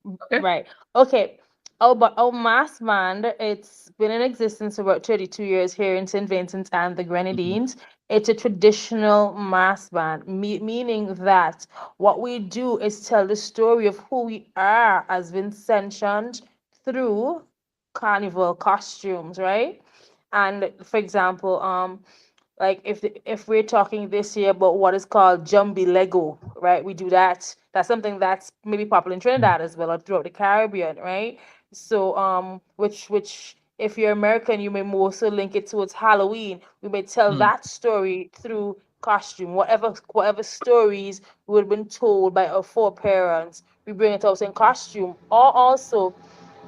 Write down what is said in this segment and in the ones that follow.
Okay. Right. Okay. Oh, but our mass band, it's been in existence for about 32 years here in St. Vincent and the Mhm. Grenadines. It's a traditional mass band, meaning that what we do is tell the story of who we are as Vincentians through carnival costumes, right? And for example, like if we're talking this year about what is called Jumbi Lego, right? We do that. That's something that's maybe popular in Trinidad as well or throughout the Caribbean, right? So which if you're American, you may more so link it towards Halloween. We may tell Mm. that story through costume. Whatever stories we would have been told by our foreparents, we bring it out in costume. Or also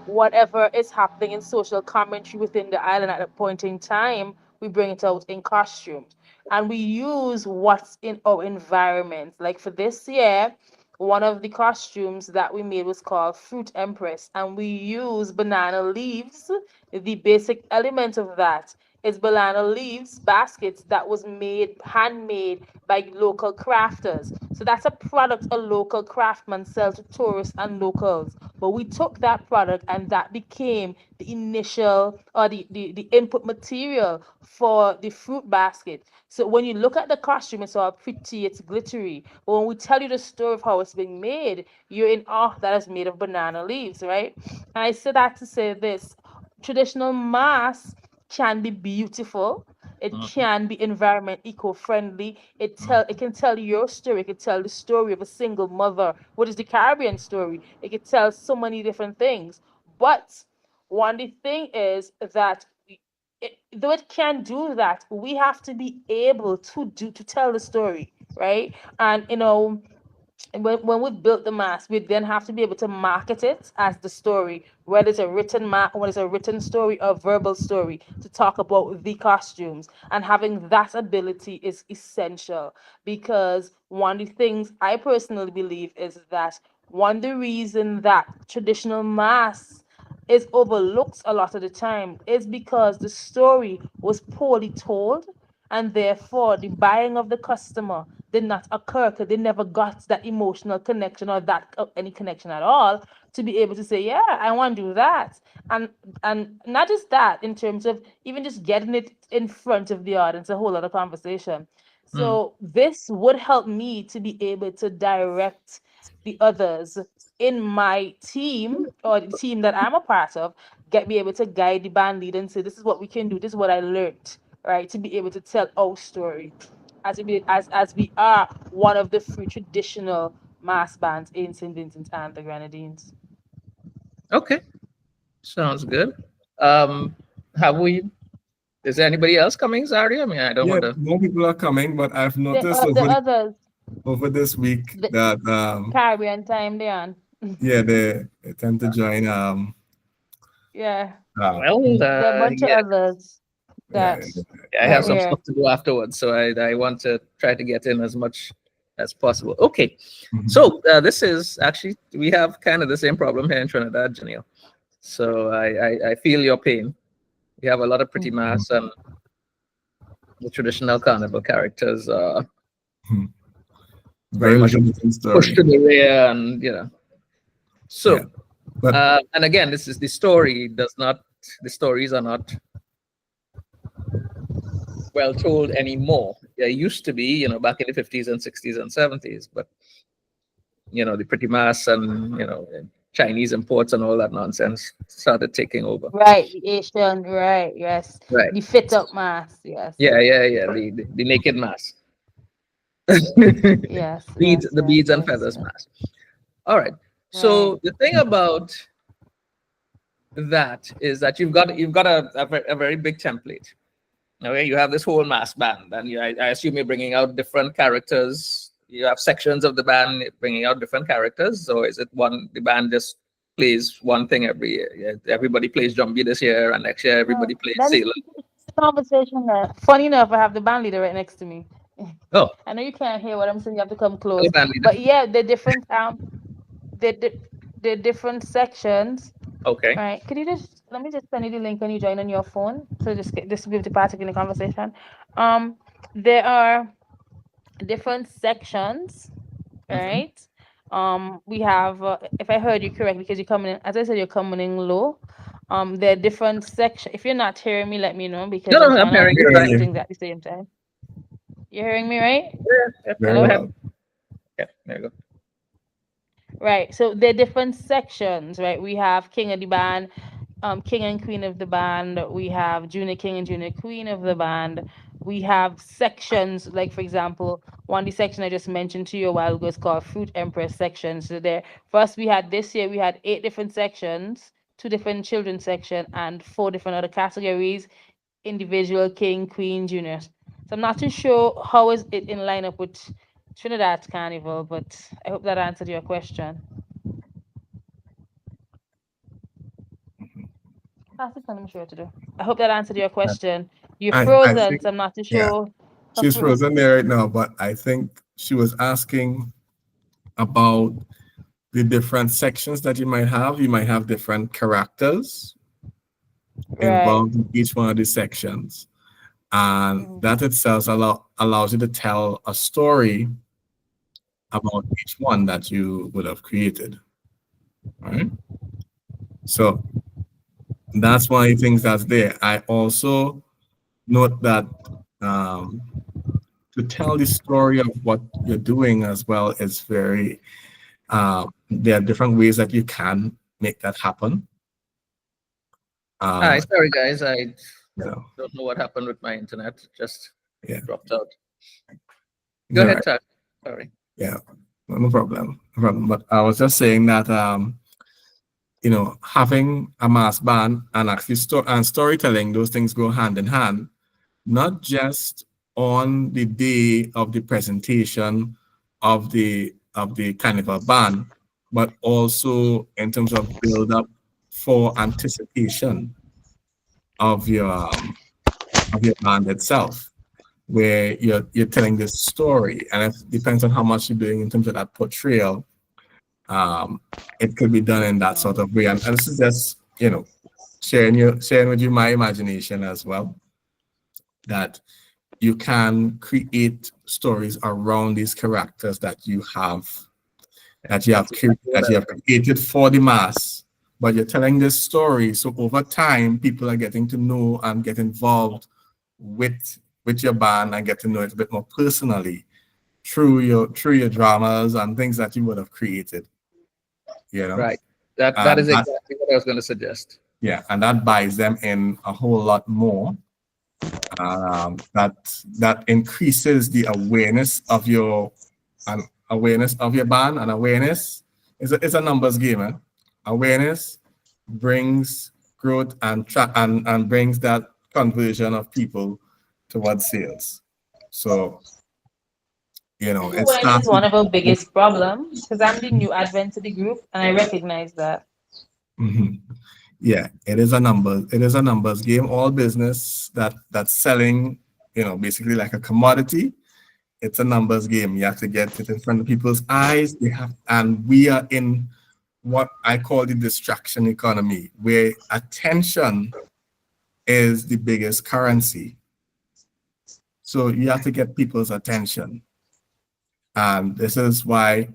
whatever is happening in social commentary within the island at a point in time, we bring it out in costumes. And we use what's in our environment. Like for this year, one of the costumes that we made was called Fruit Empress, and we use banana leaves. The basic element of that is banana leaves baskets that was made handmade by local crafters. So that's a product a local craftsman sells to tourists and locals. But we took that product and that became the initial or the input material for the fruit basket. So when you look at the costume, it's all pretty, it's glittery. But when we tell you the story of how it's being made, you're in awe that it's made of banana leaves, right? And I said that to say this traditional mask can be beautiful. It Mhm. can be environment eco-friendly. It Mhm. can tell your story. It can tell the story of a single mother, what is the Caribbean story. It can tell so many different things. But one the thing is that though it can do that, we have to be able to tell the story, right? And when we built the mask, we then have to be able to market it as the story, whether it's a whether it's a written story or verbal story, to talk about the costumes. And having that ability is essential because one of the things I personally believe is that one of the reason that traditional masks is overlooked a lot of the time is because the story was poorly told and therefore the buying of the customer did not occur because they never got that emotional connection or that any connection at all to be able to say, yeah, I want to do that. And not just that, in terms of even just getting it in front of the audience, a whole other conversation. Mm. So this would help me to be able to direct the others in my team or the team that I'm a part of, get be able to guide the band leader and say, this is what we can do, this is what I learned, right? To be able to tell our story as we are one of the few traditional mass bands in St. Vincent and the Grenadines. Okay. Sounds good. Um, have we? Is there anybody else coming, Zari? I mean, I don't Yeah, want to. more people are coming, but I've noticed The others, over this week the that Caribbean time, they on. yeah, they tend to join Yeah, Well, there are a bunch of yeah, others yeah, I that have yeah. some here. stuff to do afterwards, so I want to try to get in as much as possible. Okay, Mhm. so this is actually we have kind of the same problem here in Trinidad, Janelle. So I feel your pain. We have a lot of pretty Mhm. mass and the traditional carnival characters are Mhm. very Very much limiting pushed story. to the rear, and Yeah, so but and again, this is the story does not the stories are not well told anymore. There used to be, back in the 50s and 60s and 70s, but the pretty mass and Chinese imports and all that nonsense started taking over. Right, the Asian, right, yes. Right. The fit up mask, yes. Yeah, yeah, yeah. The naked mass. Yes, beads, yes, the yes, beads and yes, feathers yes. mass. All right. Right. So the thing about that is that you've got a very big template. Okay, you have this whole mass band, and I assume you're bringing out different characters. You have sections of the band bringing out different characters. So is it the band just plays one thing every year? Yeah, everybody plays Jumbie this year, and next year No, everybody plays that is Sailor. the conversation there. Funny enough, I have the band leader right next to me. Oh, I know you can't hear what I'm saying, you have to come hello, close. band leader. But yeah, the different sections. Okay. Right. Could you just let me just send you the link when you join on your phone? So just get this to be able to partake in the conversation. There are different sections, Hmm. right? We have, if I heard you correctly, because you're coming in, as I said, you're coming in low. There are different sections. If you're not hearing me, let me know No, because I'm no, I'm trying to hearing you do Hearing two fine. you things at the same time. You're hearing me, right? Yeah, yeah, very go Hello? ahead. well. Yeah, there you go. Right. So there are different sections, right? We have King of the Band, King and Queen of the Band. We have Junior King and Junior Queen of the Band. We have sections, like for example, one of the section I just mentioned to you a while ago is called Fruit Empress section. So there, first we had this year we had 8 different sections, 2 different children section, and 4 different other categories: individual, king, queen, juniors. So I'm not too sure how is it in line up with Trinidad's carnival, but I hope that answered your question. Pass it on, I'm sure to do. I hope that answered your question. You're I frozen, think, so I'm not too yeah, sure. she's frozen there right now, but I think she was asking about the different sections that you might have. You might have different characters Right. involved in each one of these sections. And Mhm. that itself allows you to tell a story about each one that you would have created. Right? So that's one of the things that's there. I also note that um, to tell the story of what you're doing as well is very, there are different ways that you can make that happen. Hi, Um, sorry guys, I you know, don't know what happened with my internet. It just yeah, dropped out. Go you're ahead, right. Tad. Sorry. Yeah, no problem. No problem. But I was just saying that having a mass band and actually storytelling, those things go hand in hand, not just on the day of the presentation of the carnival band, but also in terms of build up for anticipation of your band itself, where you're telling this story, and it depends on how much you're doing in terms of that portrayal. um, it could be done in that sort of way. And this is just, sharing with you my imagination as well, that you can create stories around these characters Yeah, that's exactly what that I you was have going. created for the mass, but you're telling this story. So over time, people are getting to know and get involved with your band and get to know it a bit more personally through your dramas and things that you would have created, you know. Right. That And is that exactly what I was going to suggest. Yeah, and that buys them in a whole lot more. That increases the awareness of your band, and awareness is a numbers game. Eh? Awareness brings growth and brings that conversion of people towards sales. So I think it awareness is starts one with. of our biggest problems because I'm the new advent to the group and I recognize that. Mhm. Yeah, it is a numbers game. All business that's selling, basically like a commodity, it's a numbers game. You have to get it in front of people's eyes. And we are in what I call the distraction economy, where attention is the biggest currency. So you have to get people's attention. And this is why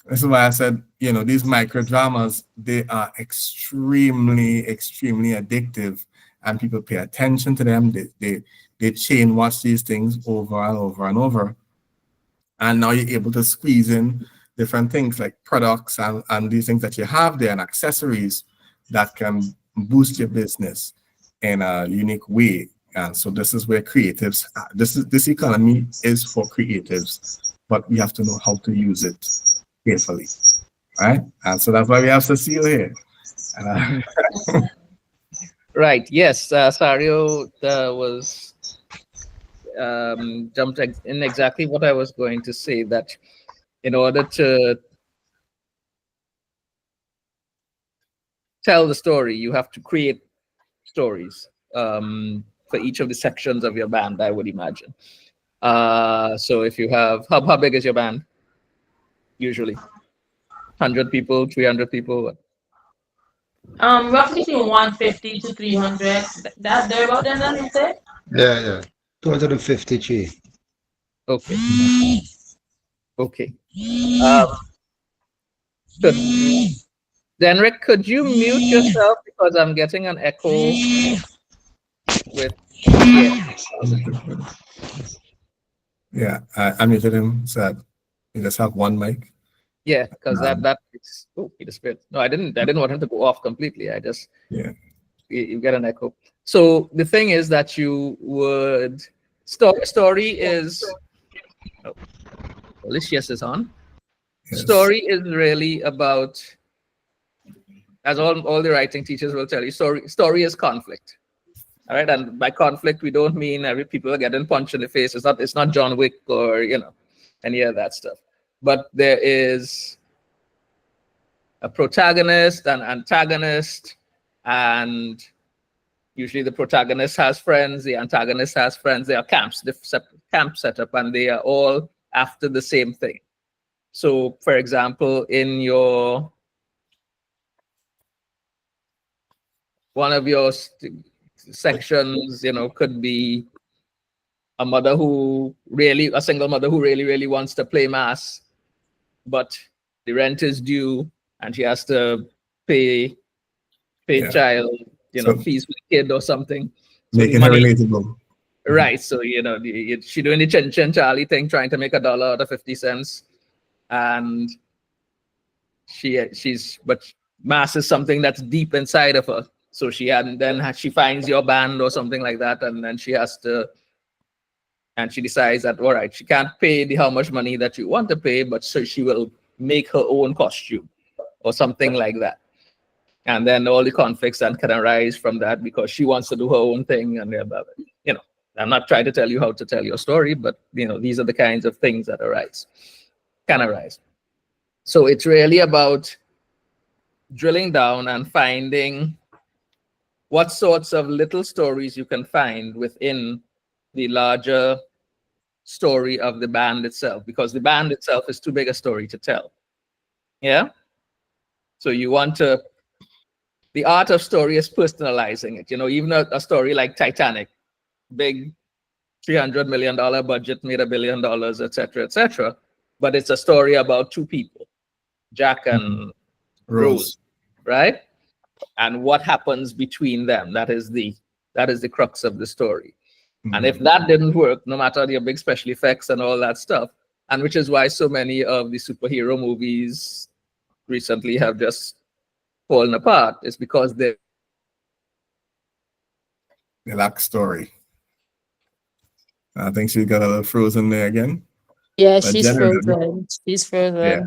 I said, these micro dramas, they are extremely, extremely addictive, and people pay attention to them. They chain watch these things over and over and over. And now you're able to squeeze in different things like products and these things that you have there and accessories that can boost your business in a unique way. And so this is where this economy is for creatives, but we have to know how to use it carefully, right? And so that's why we have Cecile here. Mhm. Uh, Right. Yes. Sario was jumped in exactly what I was going to say. That in order to tell the story, you have to create stories for each of the sections of your band, I would imagine. So if you have, how big is your band usually? 100 people, 300 people? Roughly between 150 to 300. That there about then, you say? Yeah, yeah. 250G. Okay. Okay. Um, Good. Denrick, could you mute yourself because I'm getting an echo with yeah. Yeah, I muted him so that you just have one mic. Yeah, because oh, he disappeared. No, I didn't want him to go off completely. I just Yeah. you get an echo. So the thing is that you would story is oh, Alicius is on. Yes. Story is really about, as all the writing teachers will tell you, story is conflict. All right, and by conflict we don't mean every people are getting punched in the face. It's not John Wick or any of that stuff. But there is a protagonist and antagonist, and usually the protagonist has friends, the antagonist has friends. There are camps, the camp setup, and they are all after the same thing. So, for example, in one of your sections, could be a single mother who really, really wants to play mass, but the rent is due and she has to pay Yeah. child, So- fees for the kid or something. So Making her relatable. right. So, she doing the Chin Charlie thing, trying to make $1 out of 50 cents. And but mass is something that's deep inside of her. So she finds your band or something like that, and then she decides that, all right, she can't pay how much money that you want to pay, but so she will make her own costume or something like that. And then all the conflicts that can arise from that because she wants to do her own thing. And I'm not trying to tell you how to tell your story, but these are the kinds of things that can arise. So it's really about drilling down and finding what sorts of little stories you can find within the larger story of the band itself, because the band itself is too big a story to tell. Yeah. So the art of story is personalizing it. Even a story like Titanic, big $300 million budget, made $1 billion, etc., etc. But it's a story about two people, Jack and Rose, right? And what happens between them. That is the crux of the story. And if that didn't work, no matter the big special effects and all that stuff, and which is why so many of the superhero movies recently have just fallen apart, is because they lack story. I think she got a little frozen there again. Yeah, But she's frozen. She's frozen. Yeah.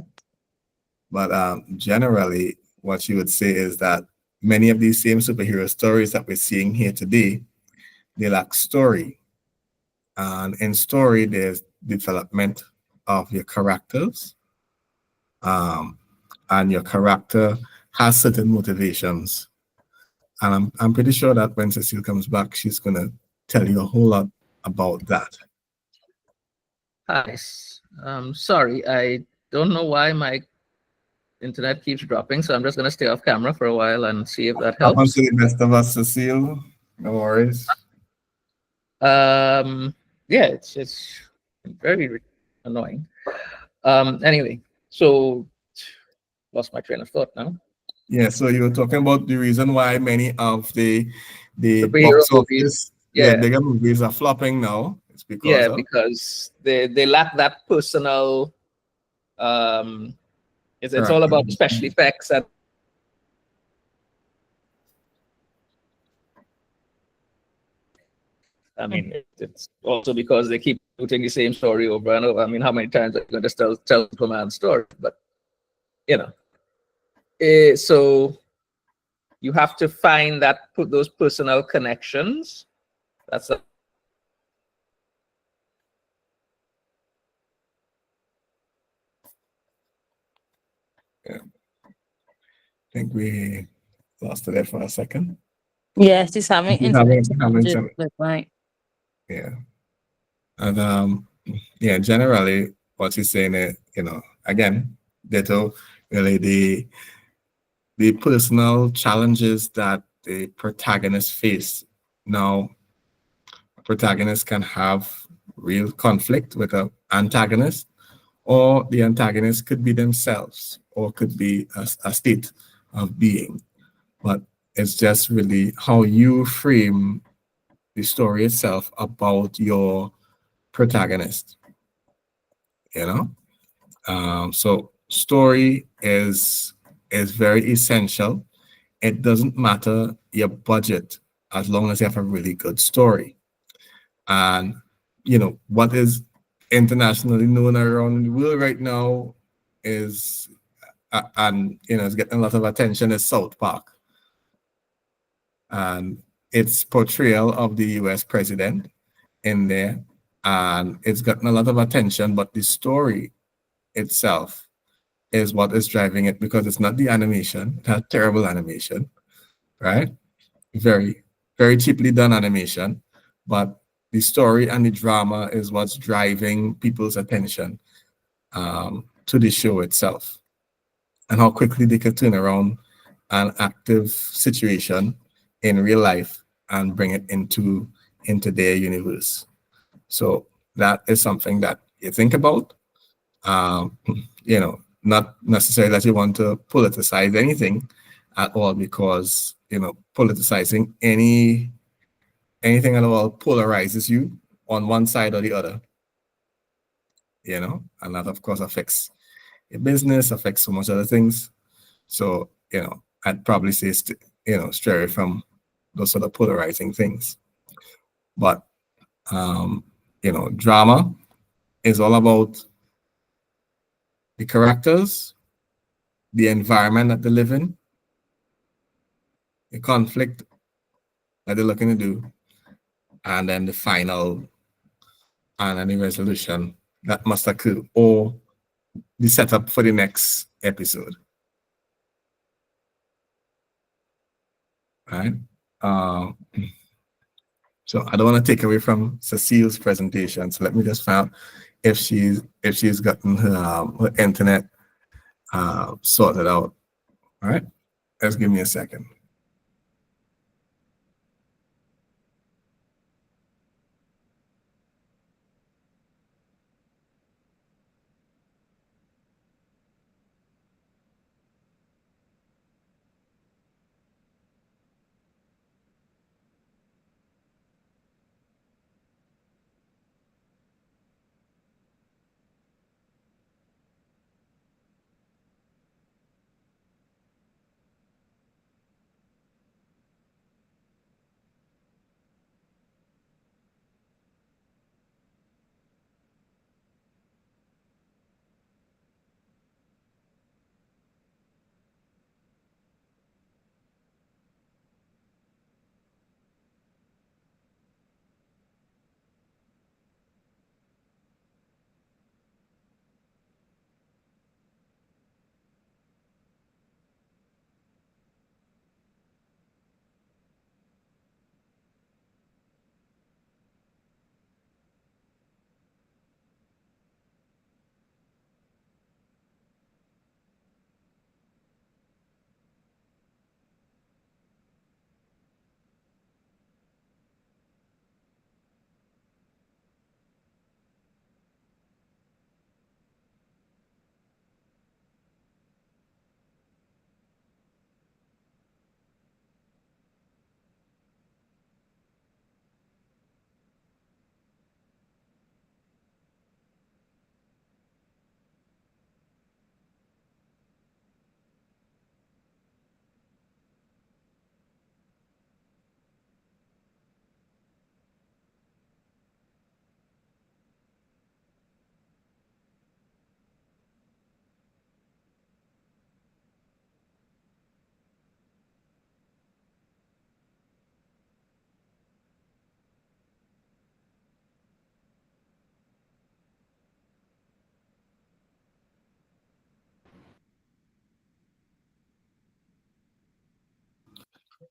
But generally, what you would say is that many of these same superhero stories that we're seeing here today, they lack story. And in story, there's development of your characters. And your character has certain motivations. And I'm pretty sure that when Cecile comes back, she's going to tell you a whole lot about that. Nice. Sorry, I don't know why my internet keeps dropping, so I'm just going to stay off camera for a while and see if that helps. Happens to the best of us, Cecile. No worries. Yeah, it's very annoying. Anyway, so lost my train of thought now. Yeah, so you were talking about the reason why many of the Superhero box movies, office, yeah, bigger movies are flopping now. It's because because they lack that personal. It's all about special effects and. I mean, it's also because they keep doing the same story over and over. I mean, how many times are you going to tell Superman's story? But so you have to find those personal connections. That's I think we lost it there for a second. Yes, she's having internet challenges. Yeah. And generally what you're saying is, again, ditto really the personal challenges that the protagonist face. Now, a protagonist can have real conflict with an antagonist, or the antagonist could be themselves, or could be a state of being. But it's just really how you frame the story itself about your protagonist, you know? So story is very essential. It doesn't matter your budget as long as you have a really good story. And what is internationally known around the world right now is and it's getting a lot of attention is South Park and its portrayal of the US president in there, and it's gotten a lot of attention, but the story itself is what is driving it, because it's not the animation. It has terrible animation, right? Very, very cheaply done animation, but the story and the drama is what's driving people's attention to the show itself, and how quickly they can turn around an active situation in real life and bring it into their universe. So that is something that you think about. Not necessarily that you want to politicize anything at all, because politicizing anything at all polarizes you on one side or the other. And that of course affects your business, affects so much other things. So I'd probably say stray away from those sort of polarizing things. But drama is all about the characters, the environment that they live in, the conflict that they're looking to do, and then the final and any resolution that must occur, or the setup for the next episode. Right? So I don't want to take away from Cecile's presentation. So let me just find out if she's gotten her internet sorted out. All right, just give me a second.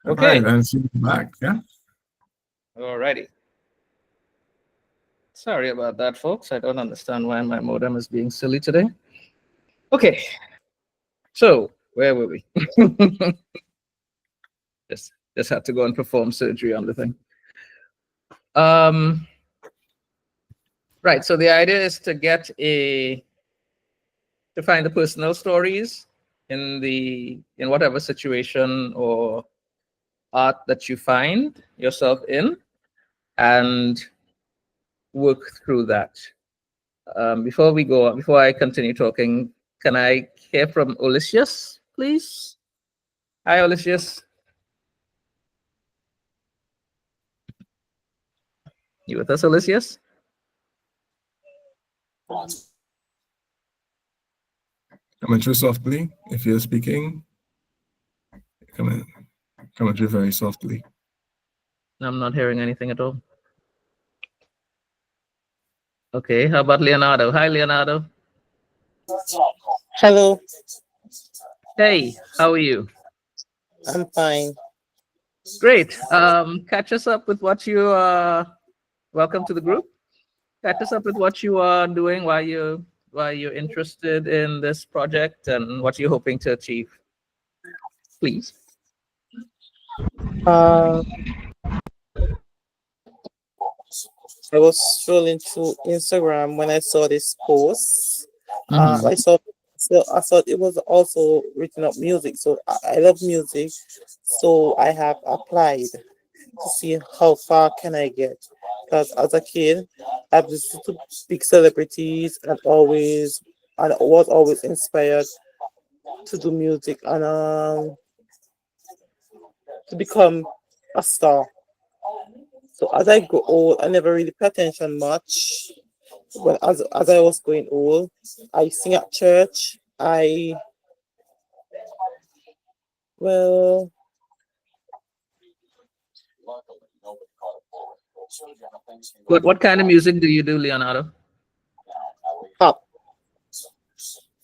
Okay. All right, and she's back. Yeah. Alrighty. Sorry about that, folks. I don't understand why my modem is being silly today. Okay. So where were we? just had to go and perform surgery on the thing. Right. So the idea is to find the personal stories in whatever situation or art that you find yourself in, and work through that. Before I continue talking, can I hear from Ulysses, please? Hi, Ulysses. You with us, Ulysses? Coming through softly. If you're speaking, coming through very softly. I'm not hearing anything at all. Okay, how about Leonardo? Hi, Leonardo. Hello, Hey, how are you? I'm fine. Great. Catch us up with what you welcome to the group. Catch us up with what you are doing, why you're interested in this project, and what you're hoping to achieve. Please. Uh, I was scrolling through Instagram when I saw this post. Mhm. I thought it was also written up music. So I love music. So I have applied to see how far can I get. Because as a kid, I've listened to big celebrities and was always inspired to do music and to become a star. So as I go old, I never really pay attention much. But as I was going old, I sing at church. Well, What kind of music do you do, Leonardo? pop.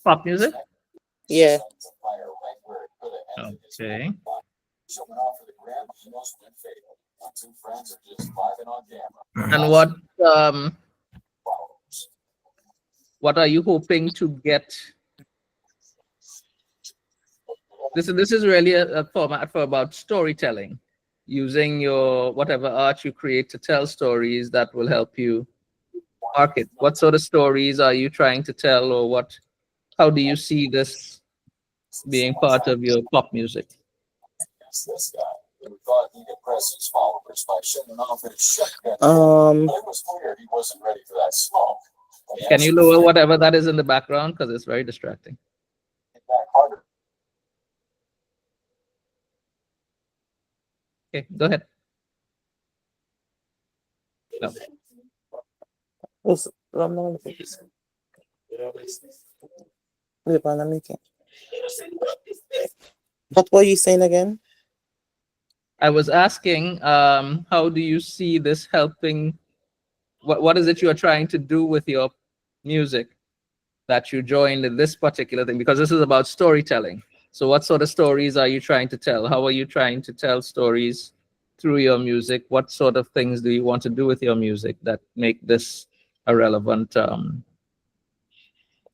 Pop music? Yeah. Okay. And um what are you hoping to get? This is really a format for about storytelling, using your whatever art you create to tell stories that will help you market. What sort of stories are you trying to tell, or how do you see this being part of your pop music? Um, Can you lower whatever that is in the background, because it's very distracting? Okay, go ahead. No. was what were you saying again? I was asking, how do you see this helping? What is it you are trying to do with your music that you joined in this particular thing? Because this is about storytelling. So what sort of stories are you trying to tell? How are you trying to tell stories through your music? What sort of things do you want to do with your music that make this a relevant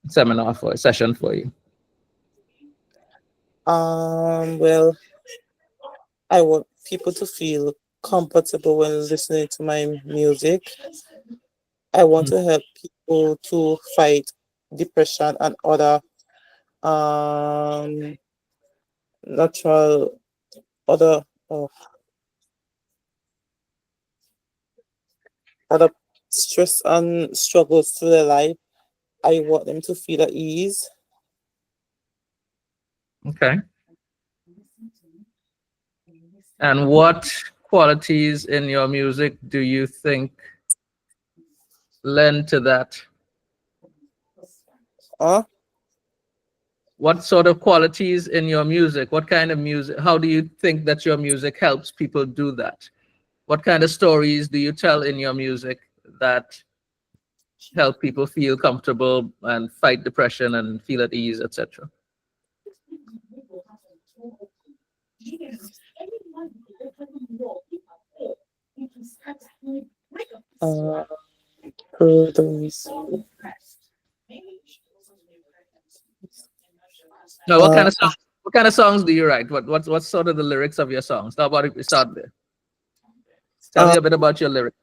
seminar for a session for you? Well, I want people to feel comfortable when listening to my music. I want to help people to fight depression and other um natural other uh, other stress and struggles through their life. I want them to feel at ease. Okay. And what qualities in your music do you think lend to that? Huh? What sort of qualities in your music? What kind of music? How do you think that your music helps people do that? What kind of stories do you tell in your music that help people feel comfortable and fight depression and feel at ease, etc.? Uh, those, No, uh, what kind of songs do you write? What's sort of the lyrics of your songs? How about if we start there? Tell me uh, a bit about your lyrics.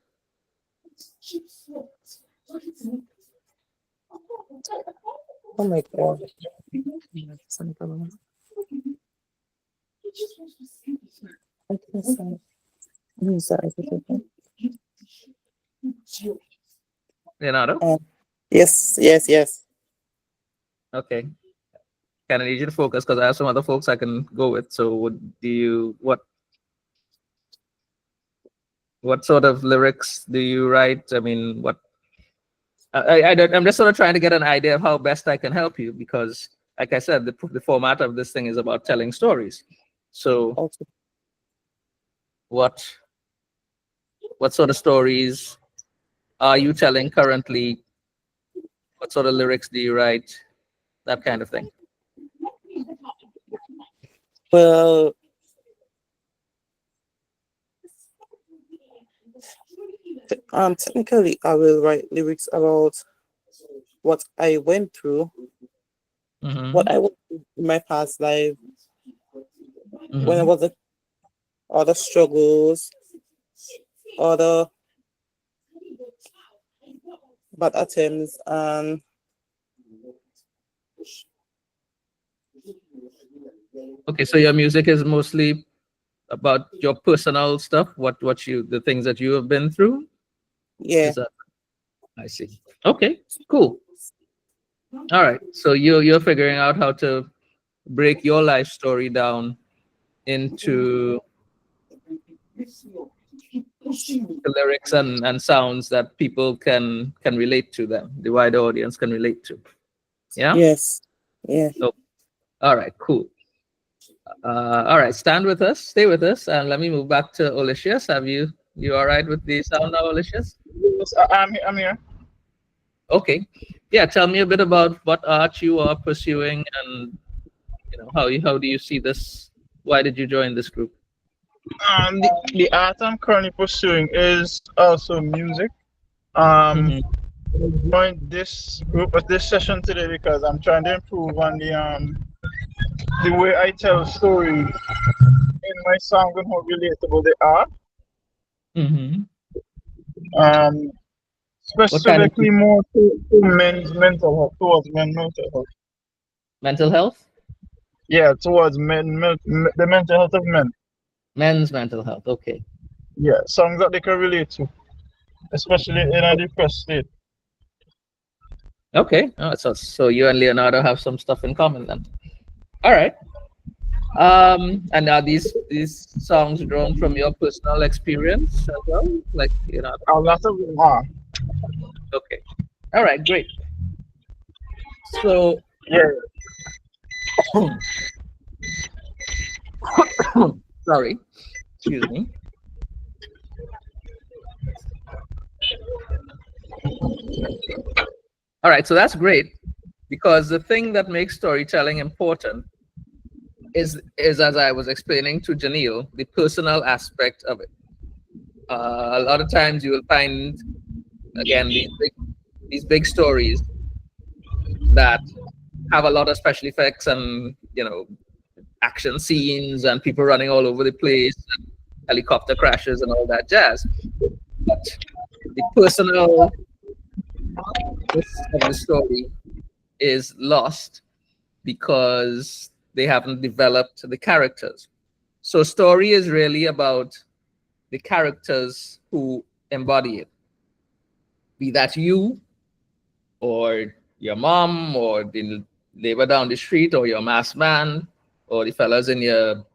Oh my God. I think so. Sorry. Leonardo? Yes, yes, yes. Okay. Can I need you to focus because I have some other folks I can go with. So what sort of lyrics do you write? I mean, what I'm just sort of trying to get an idea of how best I can help you because, like I said, the format of this thing is about telling stories. So Okay. what sort of stories are you telling currently? What sort of lyrics do you write? That kind of thing. Well, technically, I will write lyrics about what I went through, Mhm, what I went through in my past life when I mhm. was a, other struggles, other bad attempts, and Okay, so your music is mostly about your personal stuff, the things that you have been through. yeah, Is that I see? Okay, cool. All right, so you're figuring out how to break your life story down into the lyrics and sounds that people can relate to, them the wider audience can relate to. Yeah. yes, yeah. Oh, all right, cool. All right, stay with us, and let me move back to Olicious. You all right with the sound now, Olicious? Yes, I'm here. Okay. Yeah, tell me a bit about what art you are pursuing, and how do you see this? Why did you join this group? The art I'm currently pursuing is also music. Um, Hmm. I joined this group at this session today because I'm trying to improve on the way I tell stories in my songs and how relatable they are. Hmm. Um, What kind of Specifically more to men's mental health, towards men's mental health. mental health? Yeah, towards the mental health of men. Men's mental health. Okay. Yeah, songs that they can relate to, especially in a depressed state. Okay. Oh, so you and Leonardo have some stuff in common then. All right. And are these songs drawn from your personal experience as well? Like, A lot of them are. okay. All right, great. So, Yeah. sorry, excuse me. All right, so that's great because the thing that makes storytelling important is as I was explaining to Janelle, the personal aspect of it. A lot of times you will find again these big stories that have a lot of special effects and action scenes and people running all over the place, and helicopter crashes and all that jazz. But the personal of the story is lost because they haven't developed the characters. So story is really about the characters who embody it. Be that you or your mom or the neighbor down the street or your mass band or the fellas in your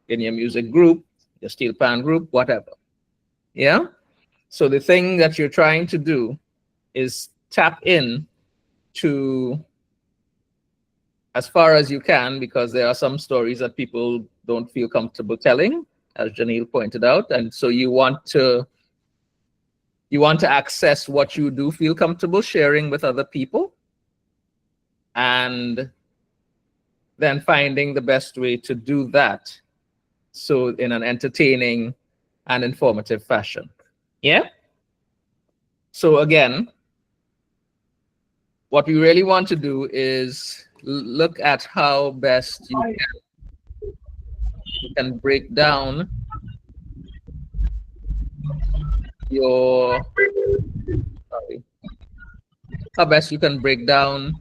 music group, your steel pan group, whatever. Yeah. So the thing that you're trying to do is tap in to as far as you can, because there are some stories that people don't feel comfortable telling, as Janelle pointed out. And so you want to access what you do feel comfortable sharing with other people, and then finding the best way to do that, so in an entertaining and informative fashion. Yeah. So again, what we really want to do is look at how best you can break down your sorry how best you can break down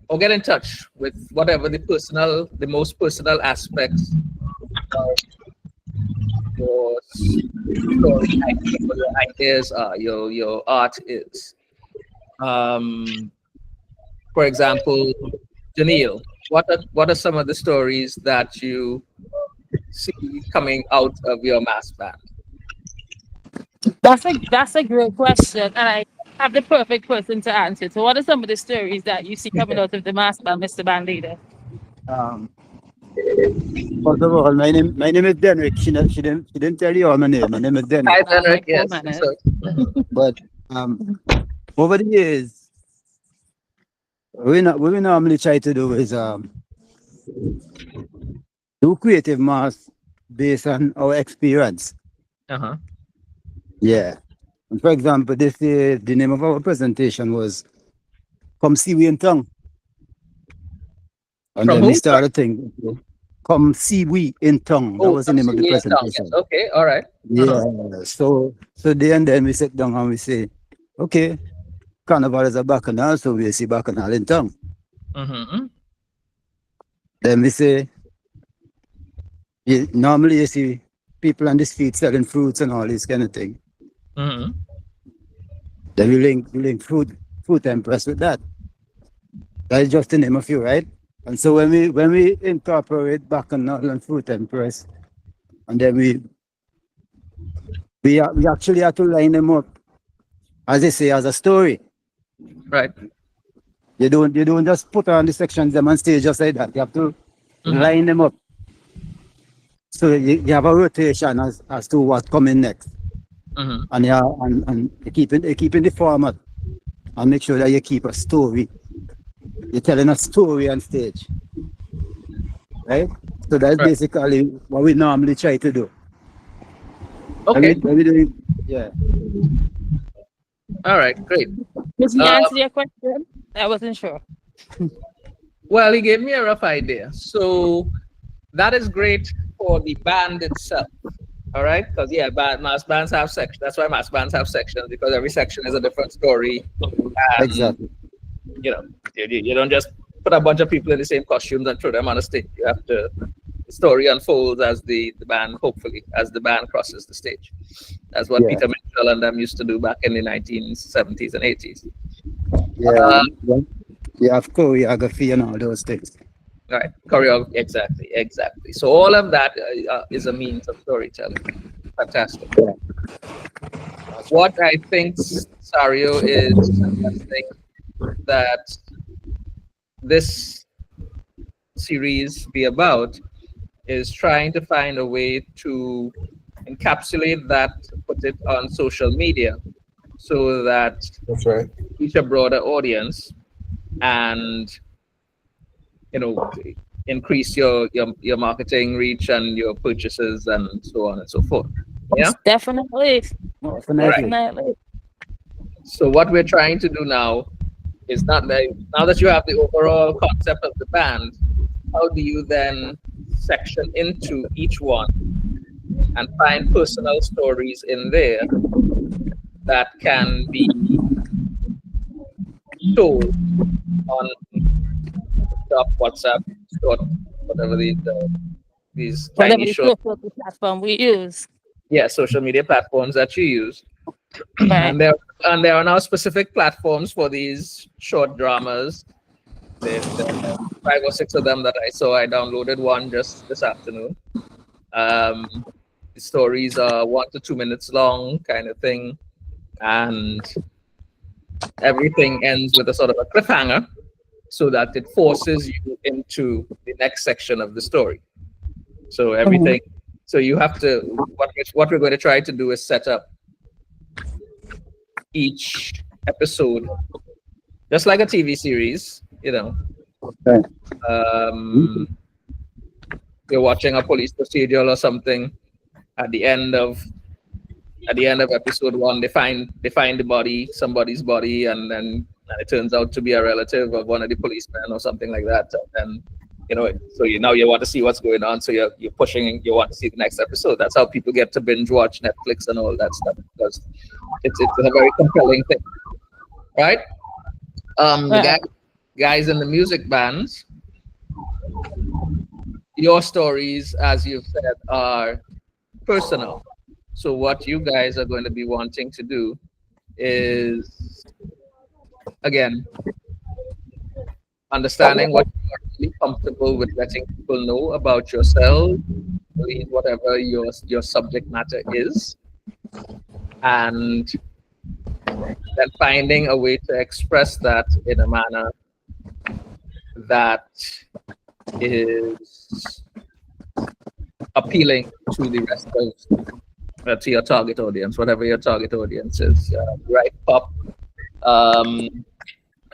or get in touch with whatever the most personal aspects of your story, your ideas are, your art is. For example, Janelle, what are some of the stories that you see coming out of your mass band? That's a great question, and I have the perfect person to answer. So, what are some of the stories that you see coming out of the mass band, Mr. Band Leader? Um, First of all, my name is Denrick. She didn't tell you all my name. My name is Denrick. Hi, Leonard. Like 4 Yes. minutes. So, But over the years, what we normally try to do is do creative mass based on our experience. uh-huh. Yeah. And for example, this year, the name of our presentation was "Come See We in Tongue," and From then who? we started thinking, "Come See We in Tongue." That was the name of the Conciliate Town. presentation. Yes. Okay. All right. Yeah. So then we sit down and we say, okay, Carnival is a bacchanal, so we'll see bacchanal in tongue. Mm-hmm. Then we say, normally you see people on the street selling fruits and all this kind of thing. Mm-hmm. Then we link fruit empress with that. That is just to name a few, right? And so when we incorporate bacchanal and fruit empress, and then we actually have to line them up, as they say, as a story. Right. You don't just put on the sections them on stage just like that. You have to line them up. So you have a rotation as to what's coming next. Mm-hmm. And you keeping the format and make sure that you keep a story. You're telling a story on stage. Right? So that's basically what we normally try to do. Okay. Yeah. All right. Great. Did he answer your question? I wasn't sure. Well, he gave me a rough idea. So that is great for the band itself. All right. Because mass bands have sections. That's why mass bands have sections, because every section is a different story. And, Exactly. You know, you don't just put a bunch of people in the same costumes and throw them on a stage. You have to. The story unfolds as the band, hopefully, as the band crosses the stage. That's what Peter Mitchell and them used to do back in the 1970s and 80s. Yeah. You have choreography and all those things. Right, choreography, exactly. So all of that is a means of storytelling. Fantastic. Yeah. What I think Sario is suggesting that this series be about is trying to find a way to encapsulate that, put it on social media, so that That's right. reach a broader audience and increase your marketing reach and your purchases and so on and so forth. Yeah, Definitely. Definitely. so what we're trying to do now is now that you have the overall concept of the band, how do you then section into each one and find personal stories in there that can be told on WhatsApp, whatever these tiny short platform we use. social media platforms that you use. Right. And there are now specific platforms for these short dramas. There are 5 or 6 of them that I saw. I downloaded one just this afternoon. The stories are 1 to 2 minutes long, kind of thing, and everything ends with a sort of a cliffhanger, so that it forces you into the next section of the story. So everything. So you have to. What we're going to try to do is set up each episode just like a TV series. Okay. You're watching a police procedural or something. At the end of episode 1, they find the body, somebody's body, and then it turns out to be a relative of one of the policemen or something like that. And so you want to see what's going on, so you're pushing. You want to see the next episode. That's how people get to binge watch Netflix and all that stuff, because it's a very compelling thing, right? The guys in the music bands, your stories, as you've said, are personal. So what you guys are going to be wanting to do is, again, understanding what you're really comfortable with letting people know about yourself, whatever your subject matter is, and then finding a way to express that in a manner that is appealing to the rest of to your target audience, whatever your target audience is. Right, Pop,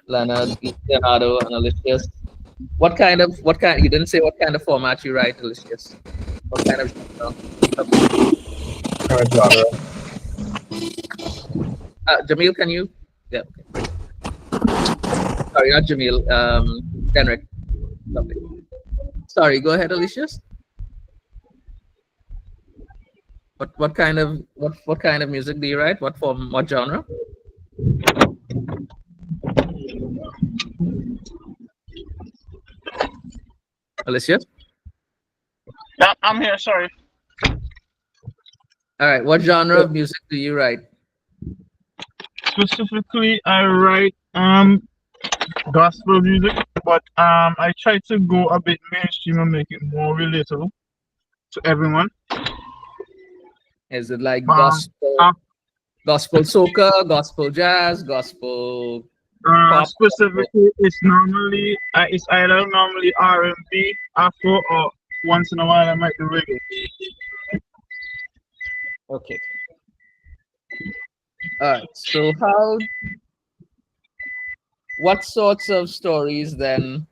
Leonardo, and Alicius. What kind? You didn't say what kind of format you write, Alicius. What kind of genre? Jamil, can you? Yeah. Okay. Sorry, not Jamil. Henrik. Lovely. Sorry, go ahead, Alicius. What kind of music do you write? What form? What genre? Alicia? Yeah, I'm here. Sorry. All right. What genre of music do you write? Specifically, I write gospel music, but I try to go a bit mainstream and make it more relatable to everyone. Is it like Um, gospel soca, gospel jazz, gospel pop? Specifically, it's either normally R&B, Afro, or once in a while I might do reggae. Okay. All right. So what sorts of stories then?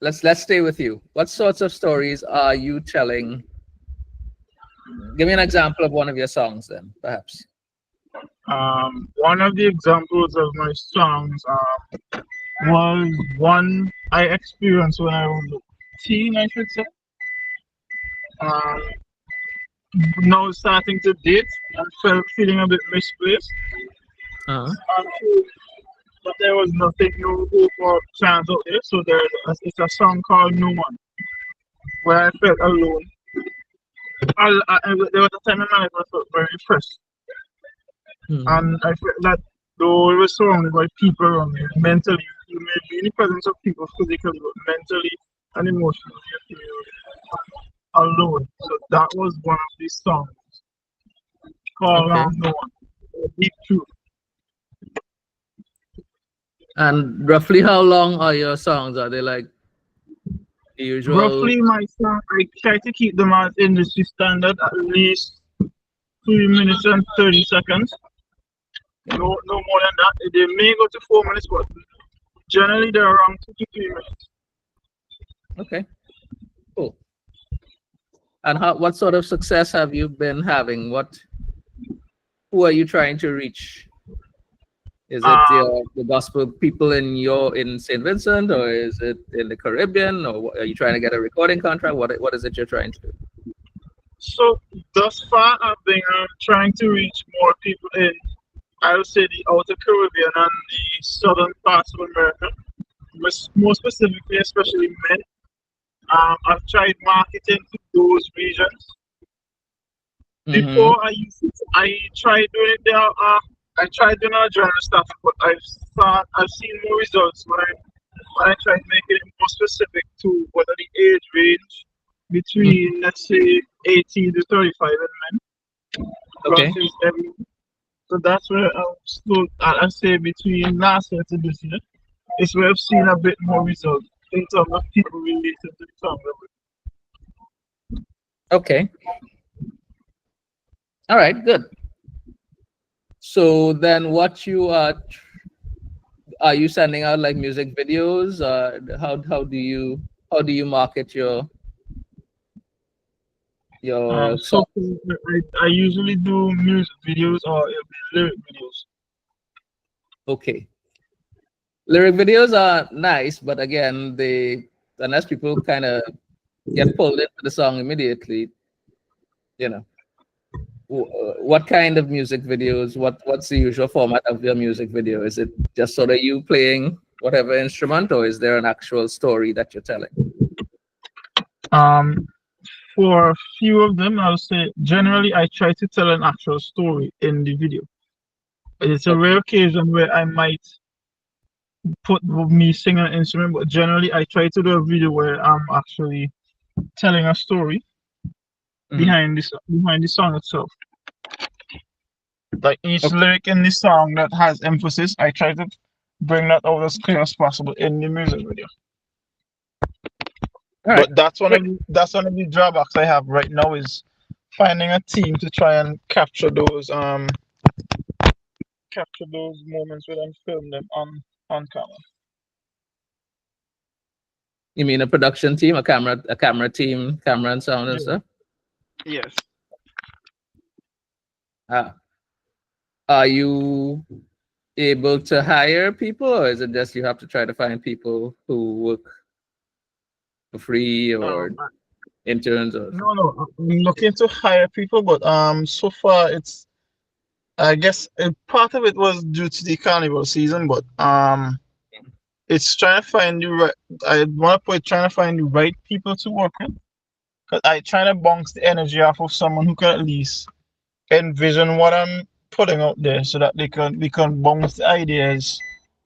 Let's stay with you. What sorts of stories are you telling? Give me an example of one of your songs then, perhaps. One of the examples of my songs was one I experienced when I was a teen, I should say. Now starting to date and feeling a bit misplaced. Uh-huh. But there was nothing, no hope or chance out there. So it's a song called No One, where I felt alone. There was a time in my life I felt very depressed. And I felt that though I was surrounded by people around me, mentally, you may be in the presence of people physically, but mentally and emotionally, you feel alone. So that was one of these songs called No One, Deep Truth. And roughly how long are your songs? Are they like the usual? Roughly, my song, I try to keep them as industry standard, at least 3 minutes and 30 seconds. No more than that. They may go to 4 minutes, but generally they're around 2 to 3 minutes. Okay, cool. And what sort of success have you been having? Who are you trying to reach? Is it the gospel people in St. Vincent, or is it in the Caribbean, or are you trying to get a recording contract? What is it you're trying to do? So thus far, I've been trying to reach more people in, I would say, the outer Caribbean and the southern parts of America, more specifically, especially men. I've tried marketing to those regions. Before I tried doing it there. I tried doing our general stuff, but I've seen more results when I tried making it more specific to what are the age range between, let's say, 18 to 35 in men. Okay. So that's where I say between last year to this year, is where I've seen a bit more results in terms of people related to the song. Okay. All right, good. So then what are you sending out like music videos? How do you market your So I usually do music videos or lyric videos. Okay. Lyric videos are nice, but again, unless people kind of get pulled into the song immediately, what kind of music videos? What's the usual format of your music video? Is it just sort of you playing whatever instrument, or is there an actual story that you're telling? Um, for a few of them, I'll say generally I try to tell an actual story in the video. It's a rare occasion where I might put me singing an instrument, but generally I try to do a video where I'm actually telling a story behind the song itself. Like each lyric in the song that has emphasis, I try to bring that out as clear as possible in the music video. All right. But that's one of the drawbacks I have right now is finding a team to try and capture those moments where I'm filming them on camera. You mean a production team, a camera team, camera and sound and stuff? Yes. Are you able to hire people, or is it just you have to try to find people who work for free or interns? Or No. I'm looking to hire people, but so far I guess part of it was due to the carnival season, but it's trying to find the right. I want to put trying to find the right people to work with, because I trying to bounce the energy off of someone who can at least envision what I'm putting out there, so that we can bounce the ideas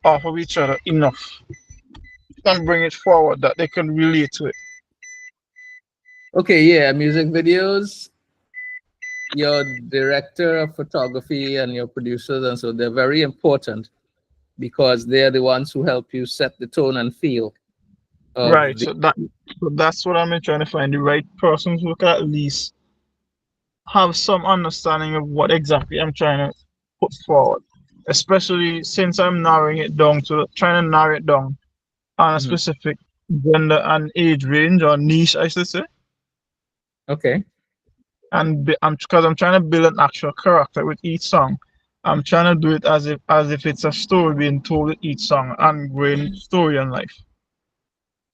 off of each other enough and bring it forward that they can relate to it. okay, yeah, music videos. Your director of photography and your producers, and so they're very important because they're the ones who help you set the tone and feel of Right. So that's what I'm trying to find the right persons who can at least have some understanding of what exactly I'm trying to put forward. Especially since I'm narrowing it down to trying to narrow it down on a specific gender and age range or niche, I should say. Okay. And because I'm trying to build an actual character with each song. I'm trying to do it as if it's a story being told with each song and growing story in life.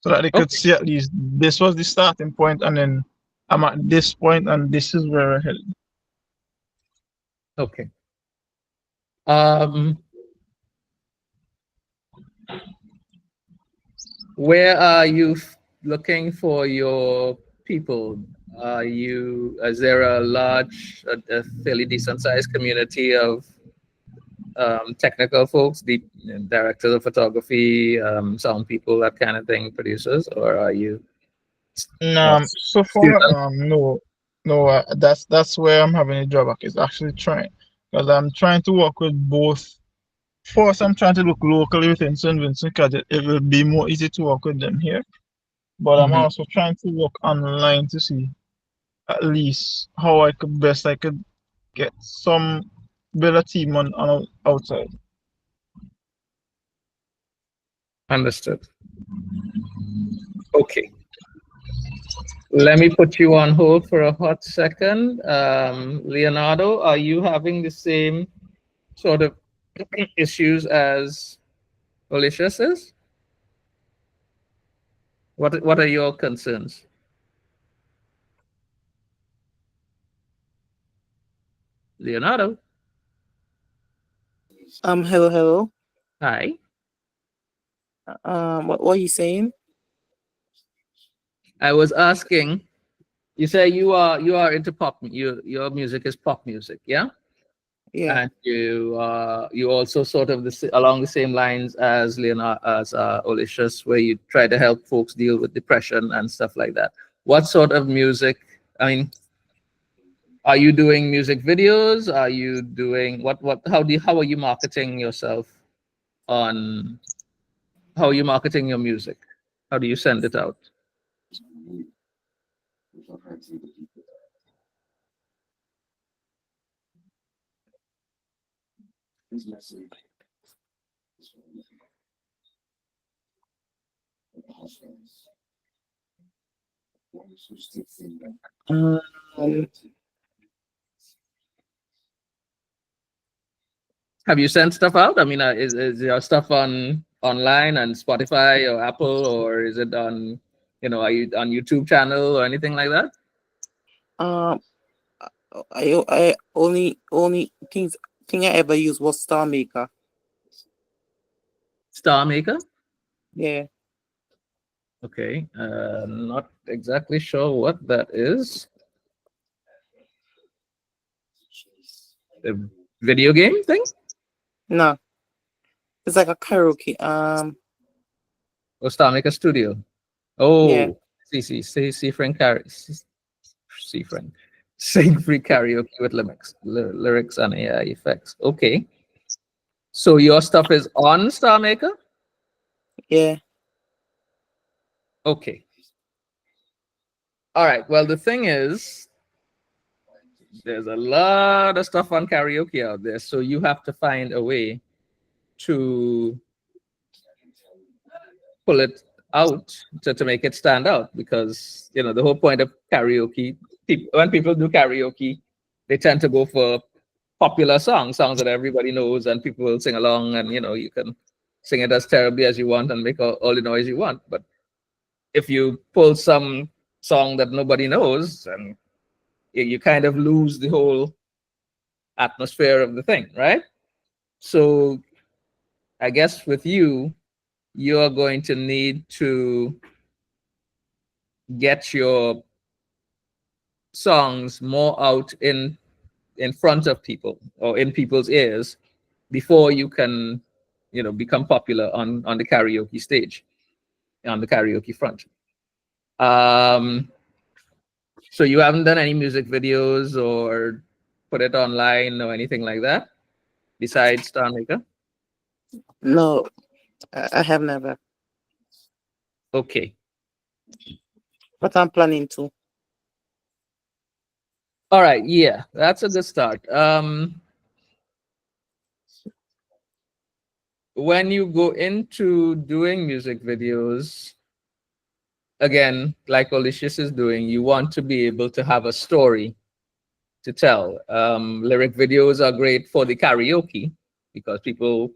So that they could see at least this was the starting point, and then I'm at this point, and this is where we're headed. Okay. Where are you looking for your people? Is there a large, a fairly decent sized community of technical folks, the directors of photography, sound people, that kind of thing, producers, or are you? So far, no. That's where I'm having a drawback. Is actually trying, because I'm trying to work with both. First, I'm trying to look locally within St. Vincent because it will be more easy to work with them here. But I'm also trying to work online to see at least how I could get build a team on outside. Understood. Okay. Let me put you on hold for a hot second. Leonardo, are you having the same sort of issues as Alicia says? What are your concerns? Leonardo. Hello. Hi. What are you saying? I was asking, you say you are into pop, your music is pop music, yeah? Yeah. And you also sort of along the same lines as Leonardo, as Olicious, where you try to help folks deal with depression and stuff like that. What sort of music? I mean, are you doing music videos? Are you doing how are you marketing yourself on? How are you marketing your music? How do you send it out? Um, Have you sent stuff out? I mean, is your stuff online and Spotify or Apple, or is it on, are you on YouTube channel or anything like that? I only thing I ever used was Star Maker. Star Maker? Yeah. Okay, not exactly sure what that is. A video game thing? No. It's like a karaoke. Or Star Maker Studio? Yeah. Oh, see, Frank Carey. See, Frank. Sing free karaoke with lyrics and AI effects. Okay. So your stuff is on Star Maker? Yeah. Okay. All right. Well, the thing is, there's a lot of stuff on karaoke out there. So you have to find a way to pull it out to make it stand out, because the whole point of karaoke, when people do karaoke, they tend to go for popular songs that everybody knows and people will sing along, and you can sing it as terribly as you want and make all the noise you want. But if you pull some song that nobody knows, and you kind of lose the whole atmosphere of the thing, right? So I guess with you're going to need to get your songs more out in front of people or in people's ears before you can become popular on the karaoke stage, on the karaoke front. So you haven't done any music videos or put it online or anything like that besides Star Maker? No, I have never. Okay. But I'm planning to. All right. Yeah, that's a good start. When you go into doing music videos, again, like Olicious is doing, you want to be able to have a story to tell. Lyric videos are great for the karaoke because people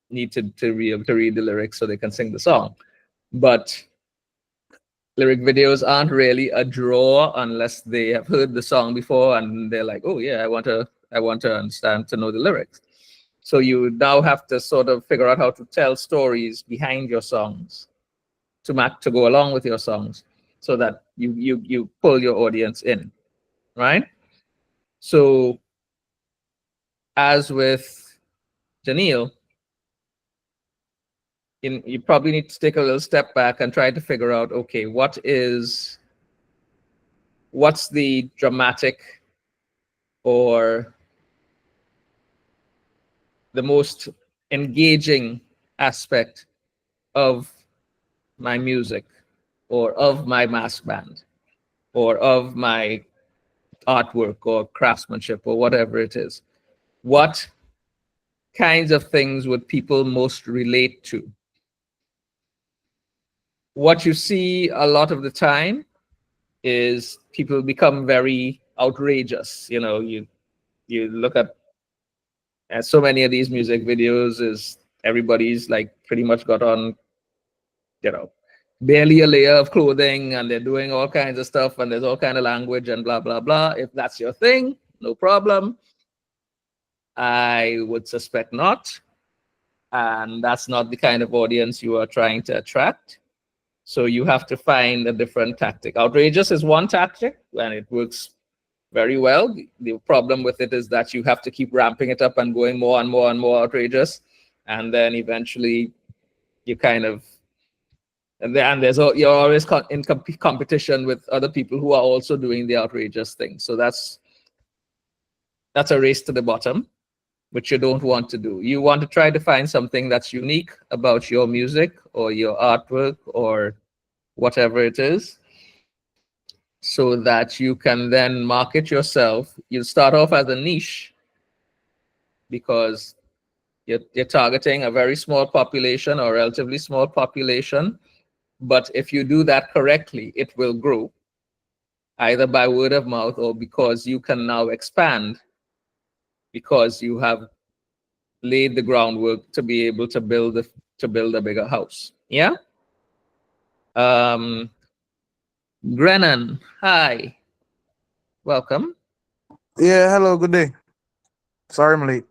need to be able to read the lyrics so they can sing the song. But lyric videos aren't really a draw unless they have heard the song before and they're like, oh yeah, I want to understand, to know the lyrics. So you now have to sort of figure out how to tell stories behind your songs to go along with your songs, so that you pull your audience in, right? So as with Janelle, you probably need to take a little step back and try to figure out, okay, what's the dramatic or the most engaging aspect of my music or of my mass band or of my artwork or craftsmanship or whatever it is. What kinds of things would people most relate to? What you see a lot of the time is people become very outrageous. You look at so many of these music videos, is everybody's like pretty much got on, barely a layer of clothing, and they're doing all kinds of stuff, and there's all kind of language and blah blah blah. If that's your thing, no problem. I would suspect not, and that's not the kind of audience you are trying to attract. So you have to find a different tactic. Outrageous is one tactic, and it works very well. The problem with it is that you have to keep ramping it up and going more and more and more outrageous, and then eventually you kind of you're always in competition with other people who are also doing the outrageous thing. So that's a race to the bottom, which you don't want to do. You want to try to find something that's unique about your music or your artwork or whatever it is, so that you can then market yourself. You start off as a niche because you're targeting a very small population or relatively small population. But if you do that correctly, it will grow either by word of mouth or because you can now expand, because you have laid the groundwork to be able to build a bigger house. Yeah. Grennan, hi. welcome. Yeah, hello, good day. Sorry I'm late.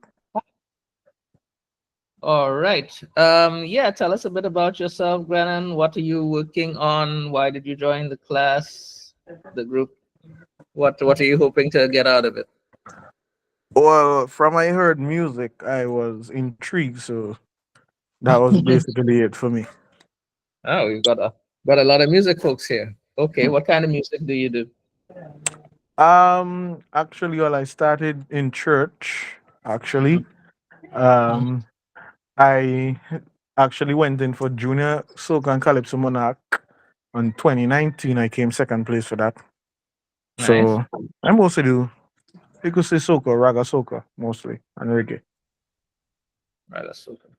All right. Yeah, tell us a bit about yourself, Brennan. What are you working on? Why did you join the class, the group? What are you hoping to get out of it? Well, from I heard music, I was intrigued, so that was basically it for me. Oh, you've got a lot of music folks here. Okay, what kind of music do you do? Actually, well, I started in church. Mhm. Actually, um, I actually went in for Junior Soca and Calypso Monarch. On 2019, I came second place for that. Nice. So I mostly do, you could say soca, raga soca, mostly, and reggae. Right, that's okay.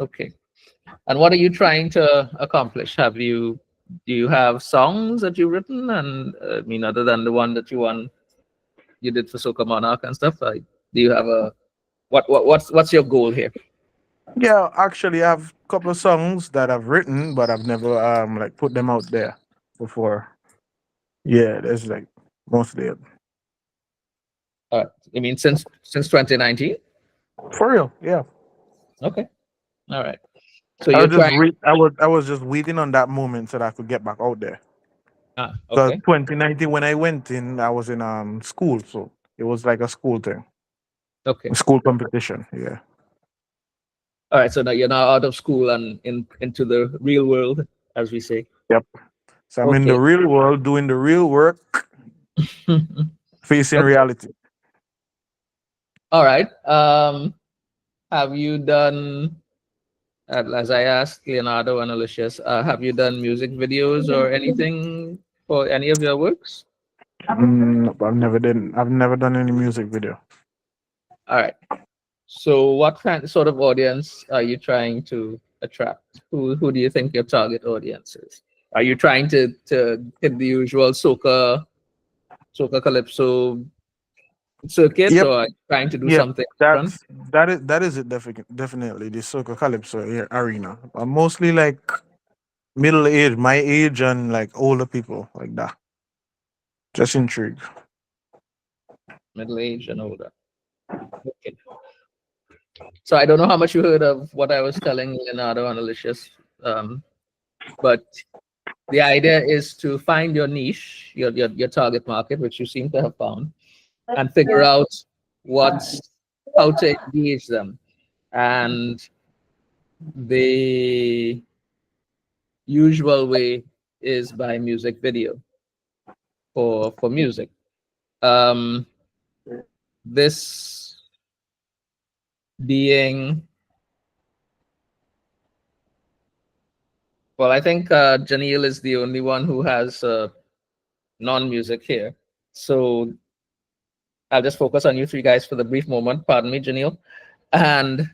Okay. And what are you trying to accomplish? Do you have songs that you've written? And I mean, other than the one that you did for Soca Monarch and stuff, do you have a what's your goal here? Yeah, actually, I have a couple of songs that I've written, but I've never like put them out there before. Yeah, that's like mostly it. I mean, since 2019. For real, yeah. Okay. All right. So I you're was just trying. re- I was just waiting on that moment so that I could get back out there. Because Okay. 2019 when I went in, I was in school, so it was like a school thing, Okay. a school competition. Yeah. All right. So now you're now out of school and into the real world, as we say. Yep. So I'm in the Okay. real world doing the real work, facing Okay. reality. All right. Have you done, as I asked Leonardo and Alicius, have you done music videos or anything for any of your works? I've never done any music video. All right. So what sort of audience are you trying to attract? Who do you think your target audience is? Are you trying to hit the usual soca calypso circuit, Yep. or are you trying to do Yep. something different? That is it definitely the soca calypso arena. Mostly like middle age, my age, and like older people like that. Just intrigued. Middle age and older. Okay. So I don't know how much you heard of what I was telling Leonardo and Alicius, um, but the idea is to find your niche, your target market, which you seem to have found, and figure out what's how to engage them. And the usual way is by music video for music. Um, this being well, I think Janil is the only one who has non-music here. So I'll just focus on you three guys for the brief moment. Pardon me, Janil. And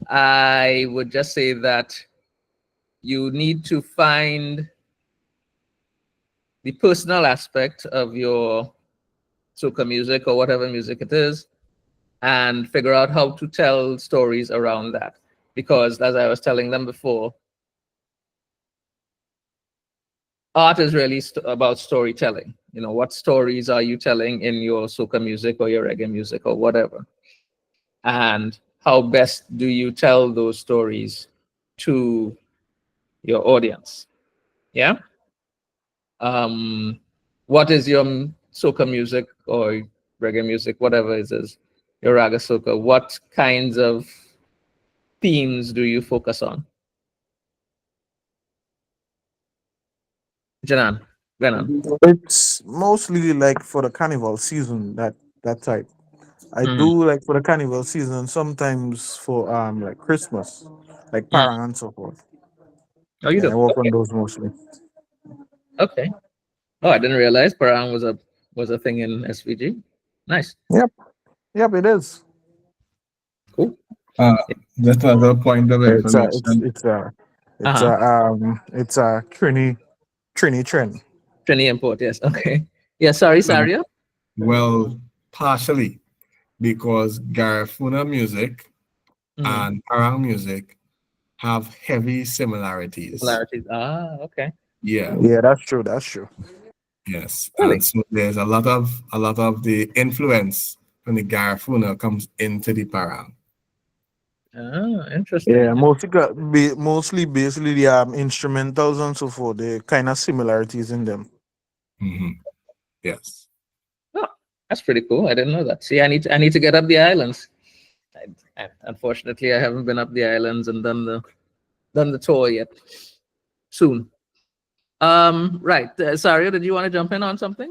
I would just say that you need to find the personal aspect of your soca music or whatever music it is, and figure out how to tell stories around that. Because as I was telling them before, art is really about storytelling. You know, what stories are you telling in your soca music or your reggae music or whatever? And how best do you tell those stories to your audience? Yeah. What is your soca music or reggae music, whatever it is, your raga soca? What kinds of themes do you focus on? Janan, Venan. It's mostly like for the carnival season that type. I Mm. do like for the carnival season, sometimes for like Christmas, like Mm. Parang and so forth. Oh, you Yeah, do? I work on Okay. those mostly. Okay. Oh, I didn't realize Parang was a thing in SVG. Nice. Yep, yep, it is. Cool. Uh, just as a point of It's a it's information, it's a it's Uh-huh. a it's a Trini trend. Trini import, yes. Okay. Yeah, sorry, um, Saria. well, partially because Garifuna music Mm. and Parang music have heavy similarities. Similarities. Ah, okay. Yeah. Yeah, that's true. That's true. Yes, Really? and so there's a lot of the influence from the Garifuna comes into the Parang. Ah, interesting. Yeah, mostly basically the instrumentals and so forth. The kind of similarities in them. Yes. Oh, that's pretty cool. I didn't know that. See, I need to get up the islands. Unfortunately, I haven't been up the islands and done the tour yet. Soon. Right. Saria, did you want to jump in on something?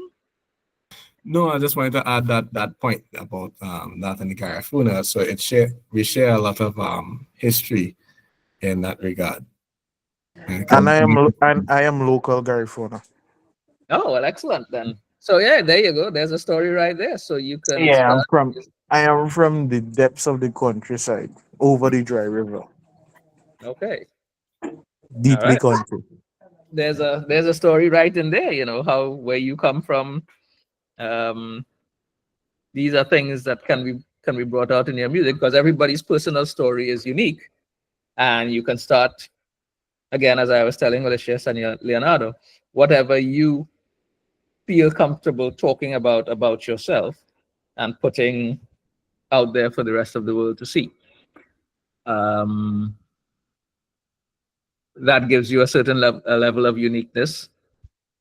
No, I just wanted to add that point about that and the Garifuna. So we share a lot of history in that regard. And I am local Garifuna. Oh, well, excellent then. So yeah, there you go. There's a story right there. So you can Yeah, start. I am from the depths of the countryside, over the dry river, Okay. All deeply right. country. There's a story right in there. How where you come from. Um, these are things that can be brought out in your music because everybody's personal story is unique, and you can start again, as I was telling Malicious and Leonardo, whatever you feel comfortable talking about yourself and putting out there for the rest of the world to see. Um, that gives you a certain a level of uniqueness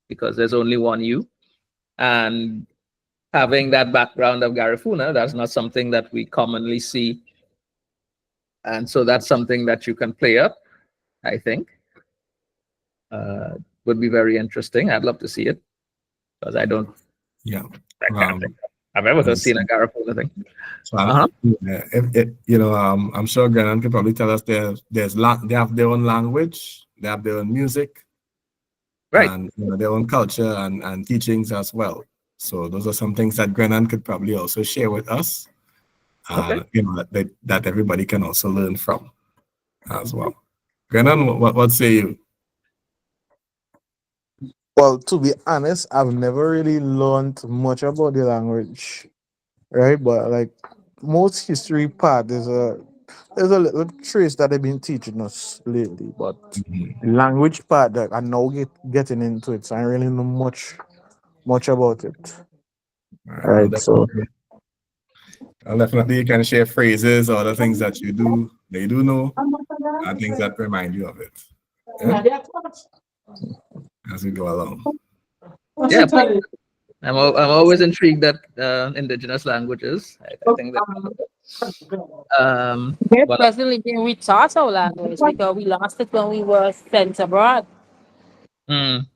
because there's only one you. And having that background of Garifuna, that's not something that we commonly see. And so that's something that you can play up, I think. Would be very interesting. I'd love to see it because I don't, Yeah. I can't think I've ever seen a Garifuna thing. So I'm sure Grennan can probably tell us they have their own language, they have their own music, Right. and their own culture and teachings as well. So those are some things that Grennan could probably also share with us. Okay. That everybody can also learn from as well. Grennan, what say you? Well, to be honest, I've never really learned much about the language, right? But like most history part, there's a little trace that they've been teaching us lately. But the language part that I'm now getting into it, so I don't really know much about it. Well, Right. So definitely you can share phrases or other things that they do know, and things that remind you of it. Yeah? As we go along. Yeah, I'm always intrigued at indigenous languages. I think that We're one of, presently being retaught our language because we lost it when we were sent abroad. mm,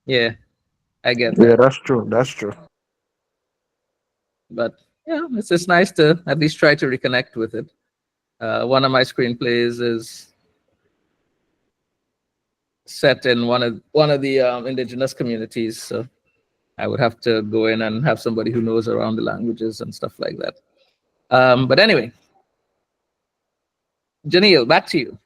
yeah, I get yeah, that. that's true. That's true. But yeah, it's just nice to at least try to reconnect with it. One of my screenplays is set in one of the indigenous communities, so I would have to go in and have somebody who knows around the languages and stuff like that. But anyway, Janelle, back to you.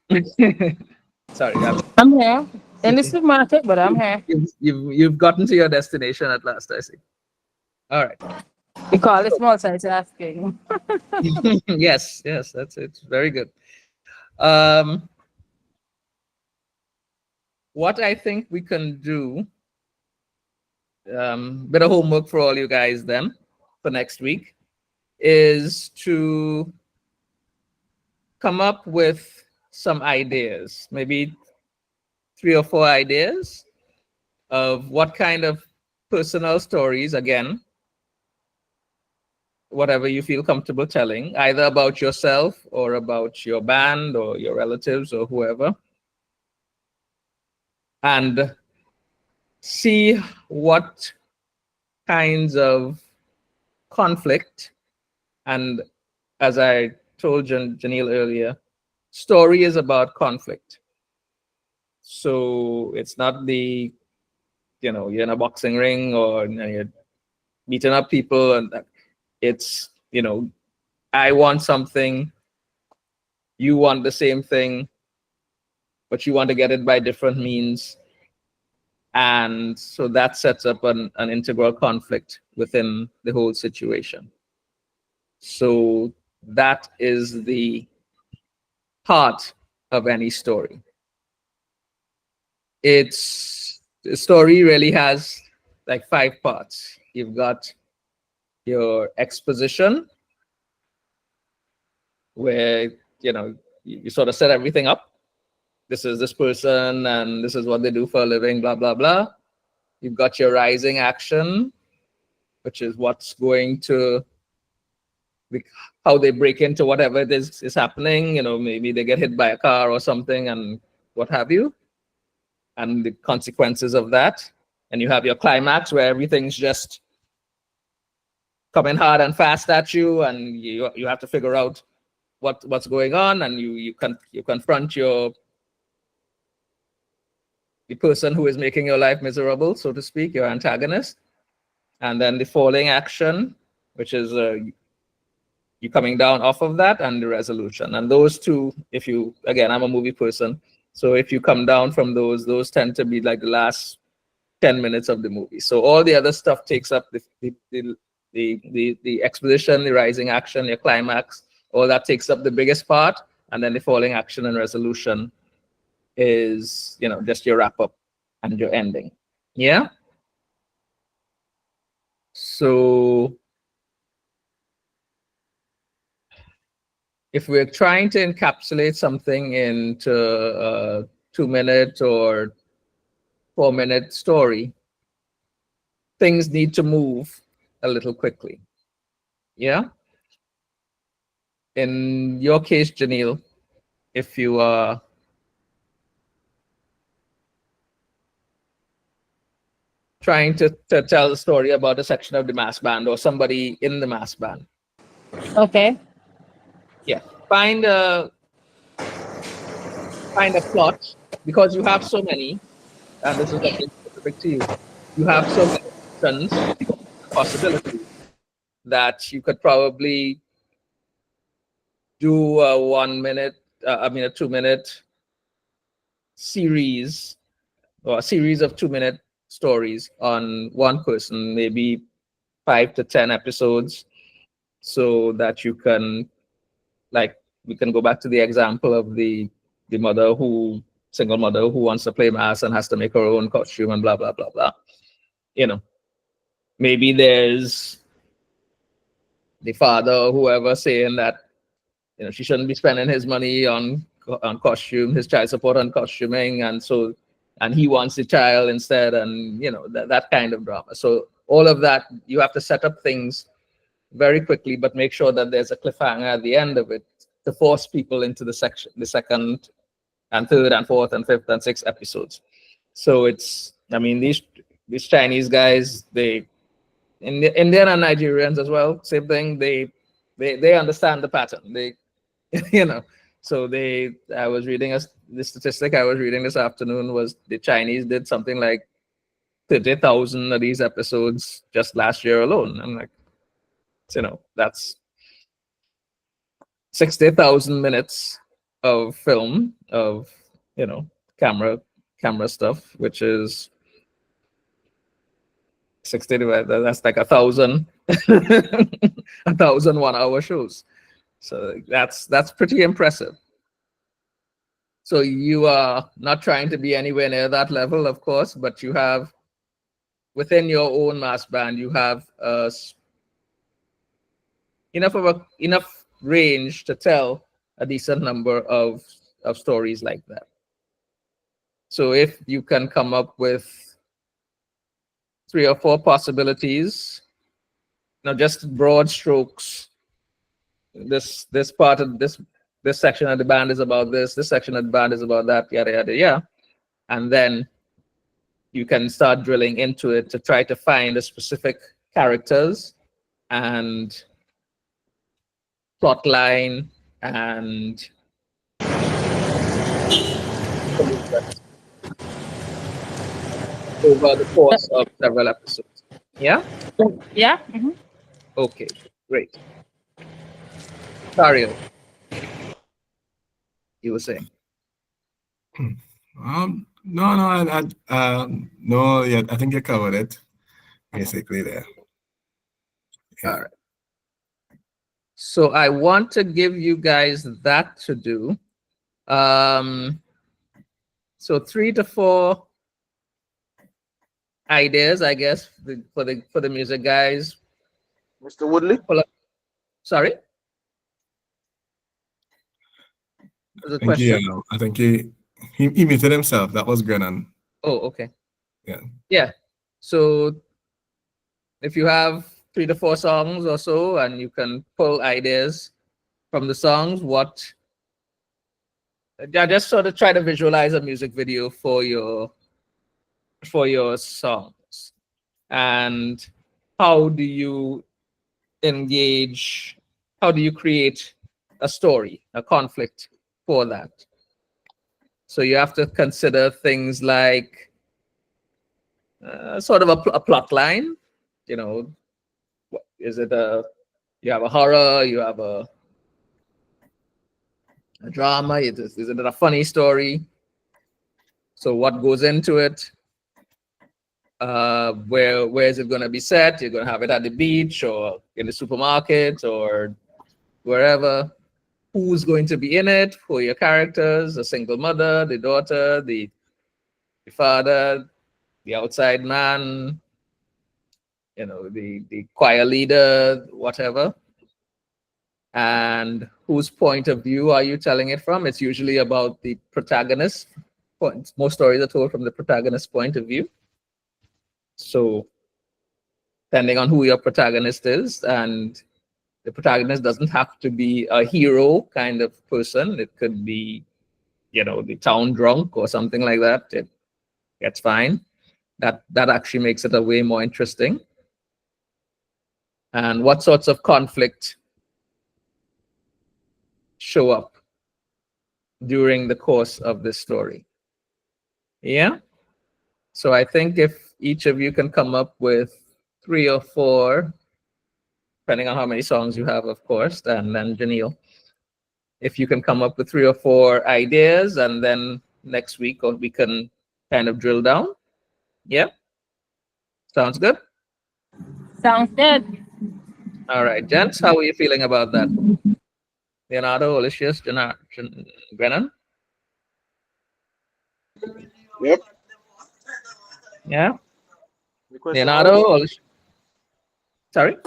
Sorry, I'm here in the supermarket, but I'm here. you've gotten to your destination at last. I see. All right. We call it multitasking. Yes, that's it. Very good. Um, what I think we can do, bit of homework for all you guys then for next week, is to come up with some ideas, maybe 3 or 4 ideas of what kind of personal stories, again, whatever you feel comfortable telling, either about yourself or about your band or your relatives or whoever, and see what kinds of conflict. And as I told Janelle earlier, story is about conflict. So it's not you're in a boxing ring or you're beating up people, and it's, I want something, you want the same thing, but you want to get it by different means. And so that sets up an integral conflict within the whole situation. So that is the heart of any story. The story really has like 5 parts. You've got your exposition, where you sort of set everything up. This is this person, and this is what they do for a living, blah blah blah. You've got your rising action, which is what's going to how they break into whatever it is happening. Maybe they get hit by a car or something, and what have you, and the consequences of that. And you have your climax, where everything's just coming hard and fast at you, and you have to figure out what's going on, and you confront the person who is making your life miserable, so to speak, your antagonist. And then the falling action, which is you coming down off of that, and the resolution. And those two, I'm a movie person, so if you come down from those tend to be like the last 10 minutes of the movie. So all the other stuff takes up the exposition, the rising action, your climax, all that takes up the biggest part. And then the falling action and resolution is, just your wrap up and your ending. Yeah. So if we're trying to encapsulate something into a 2-minute or 4-minute story, things need to move a little quickly. Yeah. In your case, Janelle, if you are trying to tell a story about a section of the mass band or somebody in the mass band. Okay. Yeah. Find a plot, because you have so many, and this is something specific to you. You have so many options, possibilities, that you could probably do a 2-minute series, or a series of 2-minute stories on one person, maybe 5 to 10 episodes, so that you can, like, we can go back to the example of the single mother who wants to play mass and has to make her own costume and blah blah blah blah. Maybe there's the father or whoever saying that she shouldn't be spending his money on costume, his child support on costuming, and he wants the child instead, and that kind of drama. So all of that, you have to set up things very quickly, but make sure that there's a cliffhanger at the end of it to force people into the second and third and fourth and fifth and sixth episodes. So these Chinese guys, Indian and Nigerians as well, same thing. They understand the pattern. So I was reading the statistic I was reading this afternoon was the Chinese did something like 30,000 of these episodes just last year alone. I'm like, that's 60,000 minutes of film, of camera stuff, which is 60 divided, that's like 1,000 1,000 1-hour shows. So that's pretty impressive. So you are not trying to be anywhere near that level, of course, but you have, within your own mass band, you have enough range to tell a decent number of stories like that. So if you can come up with 3 or 4 possibilities, just broad strokes. This part of this section of the band is about this section of the band is about that, yada yada, yeah. And then you can start drilling into it to try to find the specific characters and plot line and over the course of several episodes. Yeah? Yeah. Mm-hmm. Okay, great. Dario, you were saying? No, yeah, I think you covered it basically there. Yeah. All right. So I want to give you guys that to do. So 3 to 4 ideas, I guess, for the music guys. Mr. Woodley? Sorry? Was a Thank you. question? I think he muted himself. That was Grennan. Oh, okay. Yeah. Yeah. So if you have 3 to 4 songs or so, and you can pull ideas from the songs, just sort of try to visualize a music video for your songs. And how do you engage, how do you create a story, a conflict for that? So you have to consider things like sort of a plot line. You know, is it you have a horror, you have a drama, is it a funny story? So what goes into it? Where is it going to be set? You're going to have it at the beach or in the supermarket or wherever. Who's going to be in it? Who are your characters? A single mother, the daughter, the father, the outside man, the choir leader, whatever. And whose point of view are you telling it from? It's usually about the protagonist. Most stories are told from the protagonist's point of view. So depending on who your protagonist is, and the protagonist doesn't have to be a hero kind of person. It could be, the town drunk or something like that. That's fine. That actually makes it a way more interesting. And what sorts of conflict show up during the course of this story? Yeah. So I think if each of you can come up with 3 or 4, depending on how many songs you have, of course, and then Janelle, if you can come up with 3 or 4 ideas, and then next week we can kind of drill down. Yeah. Sounds good. Sounds good. All right, gents, how are you feeling about that? Leonardo, Aloysius, Brennan? Yep. Yeah. The question Leonardo, was? Aloysius. Sorry?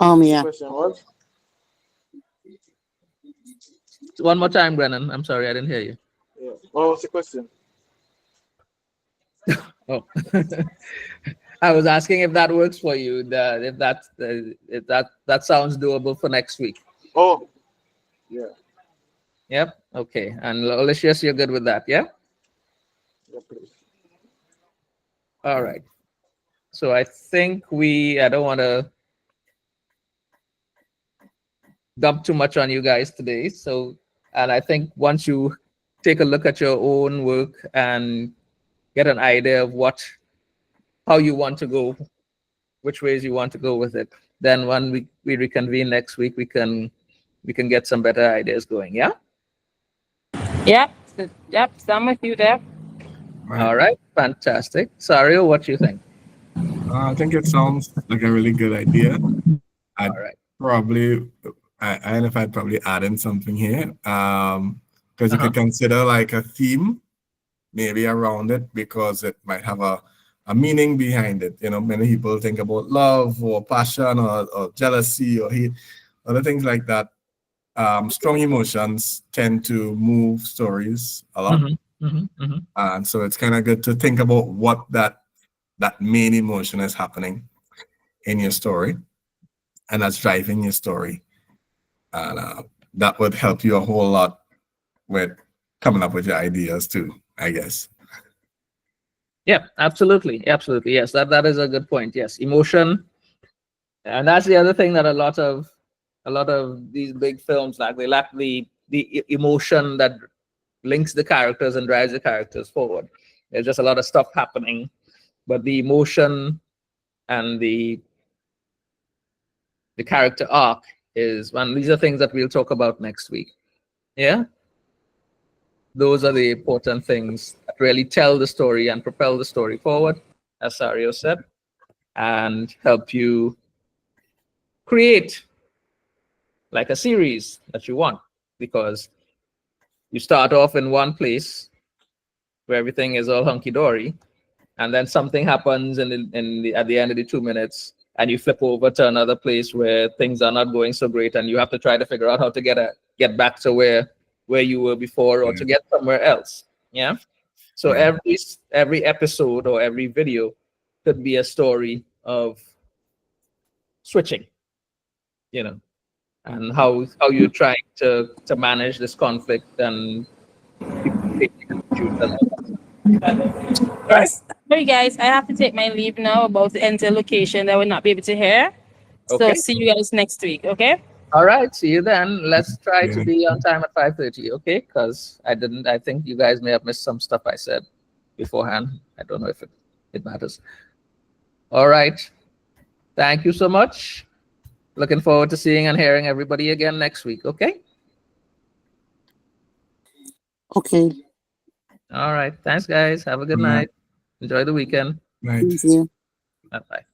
Yeah. Question was? One more time, Brennan. I'm sorry, I didn't hear you. Yeah. What was the question? Oh. I was asking if that works for you, if that sounds doable for next week. Oh, yeah. Yep. Okay. And Aloysius, you're good with that, yeah? Yeah, please. All right. So I think I don't want to dump too much on you guys today. And I think once you take a look at your own work and get an idea of how you want to go, which ways you want to go with it, then when we reconvene next week, we can get some better ideas going. Yeah. Yep. Yep. I'm with you there. All right. Fantastic. Sario, what do you think? I think it sounds like a really good idea. All right. I don't know if I'd probably add in something here. Because you could consider like a theme maybe around it, because it might have a meaning behind it. Many people think about love or passion or jealousy or hate, other things like that. Strong emotions tend to move stories a lot. And so it's kind of good to think about what that main emotion is happening in your story, and that's driving your story. And that would help you a whole lot with coming up with your ideas too, I guess. Yeah, absolutely. Absolutely. Yes, that is a good point. Yes, emotion. And that's the other thing that a lot of these big films lack. They lack the emotion that links the characters and drives the characters forward. There's just a lot of stuff happening, but the emotion and the character arc is one. These are things that we'll talk about next week. Yeah. Those are the important things that really tell the story and propel the story forward, as Sario said, and help you create like a series that you want, because you start off in one place where everything is all hunky-dory, and then something happens at the end of the 2 minutes, and you flip over to another place where things are not going so great, and you have to try to figure out how to get back to where you were before, or to get somewhere else. Yeah. So every episode or every video could be a story of switching, and how you're trying to manage this conflict and Yes. Sorry, guys. I have to take my leave now about the enter location that I will not be able to hear. So Okay. see you guys next week. Okay. All right, see you then. Let's try to Yeah. be on time at 5:30, okay? Because I think you guys may have missed some stuff I said beforehand. I don't know if it matters. All right. Thank you so much. Looking forward to seeing and hearing everybody again next week, okay? Okay. All right. Thanks, guys. Have a good Yeah. night. Enjoy the weekend. Right. Thank you. Bye-bye.